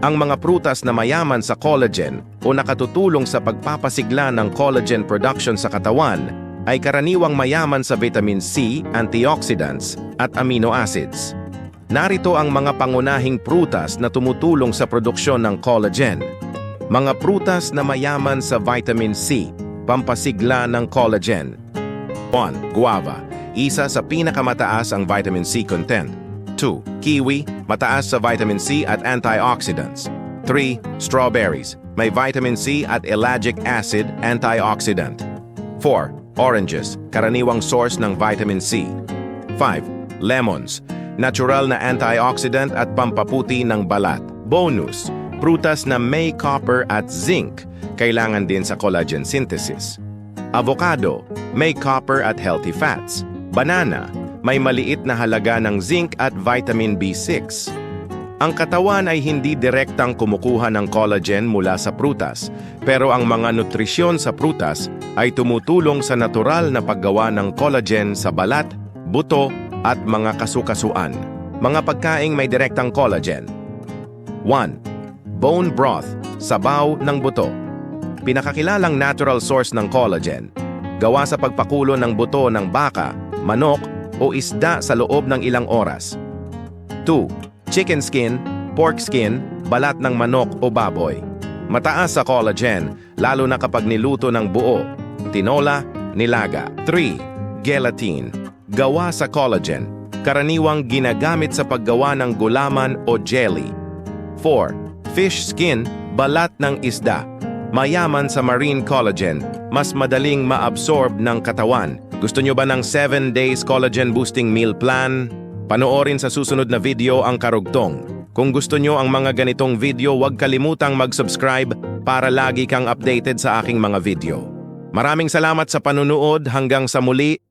Ang mga prutas na mayaman sa collagen o nakatutulong sa pagpapasigla ng collagen production sa katawan ay karaniwang mayaman sa vitamin C, antioxidants, at amino acids. Narito ang mga pangunahing prutas na tumutulong sa produksyon ng collagen. Mga prutas na mayaman sa vitamin C, pampasigla ng collagen. 1. Guava, isa sa pinakamataas ang vitamin C content. 2. Kiwi, mataas sa vitamin C at antioxidants. 3. Strawberries, may vitamin C at ellagic acid antioxidant. 4. Oranges, karaniwang source ng vitamin C. 5. Lemons, natural na antioxidant at pampaputi ng balat. Bonus, prutas na may copper at zinc, kailangan din sa collagen synthesis. Avocado, may copper at healthy fats. Banana, may maliit na halaga ng zinc at vitamin B6. Ang katawan ay hindi direktang kumukuha ng collagen mula sa prutas, pero ang mga nutrisyon sa prutas ay tumutulong sa natural na paggawa ng collagen sa balat, buto, at mga kasukasuan. Mga pagkaing may direktang collagen. 1. Bone broth, sabaw ng buto. Pinakakilalang natural source ng collagen, gawa sa pagpakulo ng buto ng baka, manok, o isda sa loob ng ilang oras. 2. Chicken skin, pork skin, balat ng manok o baboy. Mataas sa collagen, lalo na kapag niluto ng buo, tinola, nilaga. 3. Gelatin, gawa sa collagen, karaniwang ginagamit sa paggawa ng gulaman o jelly. 4. Fish skin, balat ng isda, mayaman sa marine collagen, mas madaling maabsorb ng katawan. Gusto nyo ba ng 7 days collagen boosting meal plan? Panoorin sa susunod na video ang karugtong. Kung gusto nyo ang mga ganitong video, huwag kalimutang mag-subscribe para lagi kang updated sa aking mga video. Maraming salamat sa panunood, hanggang sa muli.